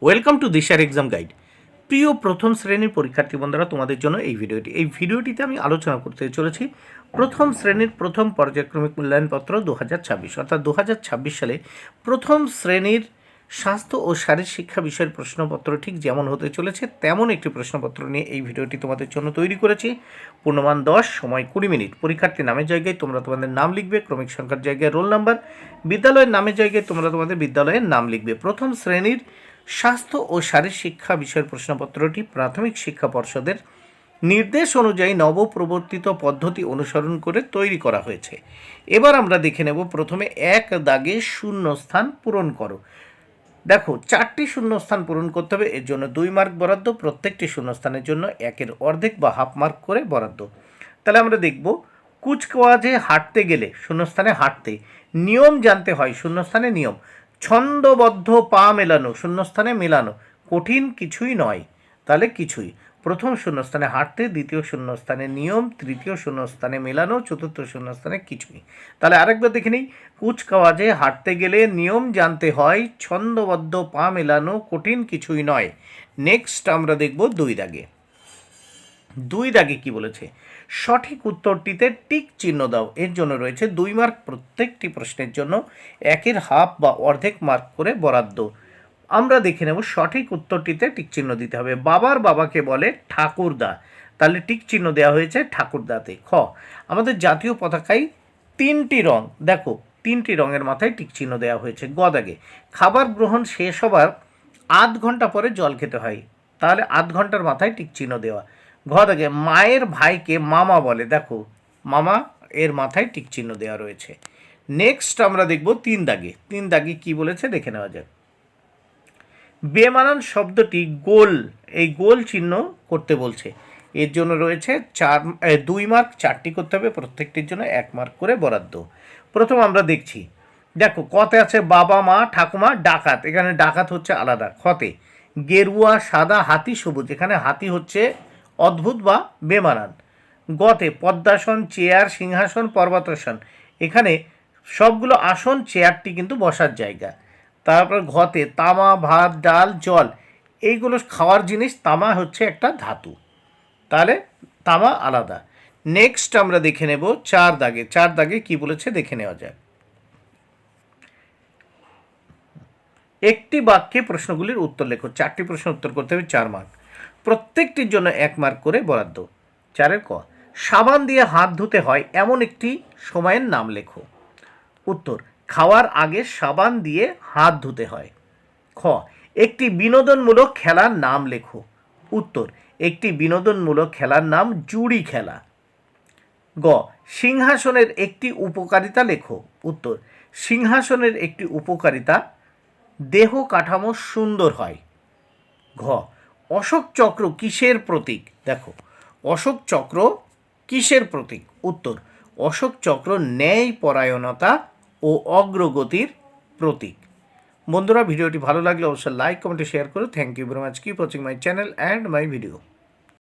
Welcome to দিশার exam guide. প্রিয় প্রথম শ্রেণীর পরীক্ষার্থী বন্ধুরা, তোমাদের জন্য এই ভিডিওটিতে আমি আলোচনা করতে চলেছি প্রথম শ্রেণীর প্রথম পর্যায়ক্রমিক মূল্যায়নপত্র 2026, অর্থাৎ 2026 সালে প্রথম শ্রেণীর স্বাস্থ্য ও শারীর শিক্ষা বিষয়ের প্রশ্নপত্র ঠিক যেমন হতে চলেছে তেমন একটি প্রশ্নপত্র নিয়ে এই ভিডিওটি তোমাদের জন্য তৈরি করেছি। পূর্ণমান 10, সময় 20 মিনিট। পরীক্ষার্থী নামের জায়গায় তোমরা তোমাদের নাম লিখবে, ক্রমিক সংখ্যার জায়গায় রোল নাম্বার, বিদ্যালয়ের নামের জায়গায় তোমরা তোমাদের বিদ্যালয়ের নাম লিখবে। প্রথম শ্রেণীর স্বাস্থ্য ও শারীর শিক্ষা বিষয়ের প্রশ্নপত্রটি প্রাথমিক শিক্ষা পর্ষদের নির্দেশ অনুযায়ী নবপ্রবর্তিত পদ্ধতি অনুসরণ করে তৈরি করা হয়েছে। এবার আমরা দেখে নেব। প্রথমে এক দাগে শূন্যস্থান পূরণ করো। দেখো, 4টি শূন্যস্থান পূরণ করতে হবে, এর জন্য 2 মার্ক বরাদ্দ। প্রত্যেকটি শূন্যস্থানের জন্য 1-এর অর্ধেক বা হাফ মার্ক করে বরাদ্দ। তাহলে আমরা দেখব, কুচকাওয়াজে হাঁটতে গেলে শূন্যস্থানে হাঁটতে নিয়ম জানতে হয়, শূন্যস্থানে নিয়ম। ছন্দবদ্ধ পা মেলানো, শূন্যস্থানে মেলানো কঠিন কিছুই নয়, তাহলে কিছুই। প্রথম শূন্যস্থানে হাঁটতে, দ্বিতীয় শূন্যস্থানে নিয়ম, তৃতীয় শূন্যস্থানে মেলানো, চতুর্থ শূন্যস্থানে কিছুই। তাহলে আরেকবার দেখে নিই। কুচকাওয়াজে হাঁটতে গেলে নিয়ম জানতে হয়, ছন্দবদ্ধ পা মেলানো কঠিন কিছুই নয়। নেক্সট আমরা দেখব 2 দাগে। 2 দাগে কি বলেছে? সঠিক উত্তরটিতে টিক চিহ্ন দাও। এর জন্য রয়েছে 2 মার্ক প্রত্যেকটি প্রশ্নের জন্য, 1-এর হাফ বা অর্ধেক মার্ক করে বরাদ্দ। আমরা দেখে নেব সঠিক উত্তরটিতে টিক চিহ্ন দিতে হবে। বাবার বাবাকে বলে ঠাকুরদা, তাহলে টিক চিহ্ন দেওয়া হয়েছে ঠাকুরদাতে। খ, আমাদের জাতীয় পতাকায় 3টি রং, দেখো 3টি রঙের মাথায় টিক চিহ্ন দেওয়া হয়েছে। গ দাগে, খাবার গ্রহণ শেষ হবার আধ ঘন্টা পরে জল খেতে হয়, তাহলে আধ ঘন্টার মাথায় টিক চিহ্ন দেওয়া। ঘ দাগে, মায়ের ভাইকে মামা বলে, দেখো মামা এর মাথায় টিক চিহ্ন দেওয়া রয়েছে। নেক্সট আমরা দেখব 3 দাগে। 3 দাগে কি বলেছে দেখে নেওয়া যাক। বেমানান শব্দটি গোল, এই গোল চিহ্ন করতে বলছে, এর জন্য রয়েছে 2 মার্ক, 4টি করতে হবে, প্রত্যেকটির জন্য 1 মার্ক করে বরাদ্দ। প্রথম আমরা দেখছি, দেখো কতে আছে বাবা মা ঠাকুমা ডাকাত, এখানে ডাকাত হচ্ছে আলাদা। খতে গেরুয়া সাদা হাতি সবুজ, এখানে হাতি হচ্ছে অদ্ভুত বা বেমানান। গতে পদ্মাসন চেয়ার সিংহাসন পর্বতাসন, এখানে সবগুলো আসন, চেয়ারটি কিন্তু বসার জায়গা। তারপর ঘতে তামা ভাত ডাল জল, এইগুলো খাওয়ার জিনিস, তামা হচ্ছে একটা ধাতু, তাহলে তামা আলাদা। নেক্সট আমরা দেখে নেব 4 দাগে। 4 দাগে কি বলেছে দেখে নেওয়া যায়। একটি বাক্যে প্রশ্নগুলির উত্তর লেখো। 4টি প্রশ্ন উত্তর করতে হবে, 4 মার্ক। প্রত্যেকটির জন্য 1 মার্ক করে বরাদ্দ। 4-এর ক, সাবান দিয়ে হাত ধুতে হয় এমন একটি সময়ের নাম লেখো। উত্তর, খাওয়ার আগে সাবান দিয়ে হাত ধুতে হয়। খ, একটি বিনোদনমূলক খেলার নাম লেখো। উত্তর, একটি বিনোদনমূলক খেলার নাম জুড়ি খেলা। গ, সিংহাসনের একটি উপকারিতা লেখো। উত্তর, সিংহাসনের একটি উপকারিতা দেহ কাঠামো সুন্দর হয়। ঘ, অশোক চক্র কিসের প্রতীক? দেখো, অশোক চক্র কিসের প্রতীক? উত্তর, অশোক চক্র ন্যায় পরায়ণতা ও অগ্রগতির প্রতীক। বন্ধুরা, ভিডিওটি ভালো লাগলে অবশ্যই লাইক কমেন্ট শেয়ার করো। Thank you very much. Keep watching my channel and my video.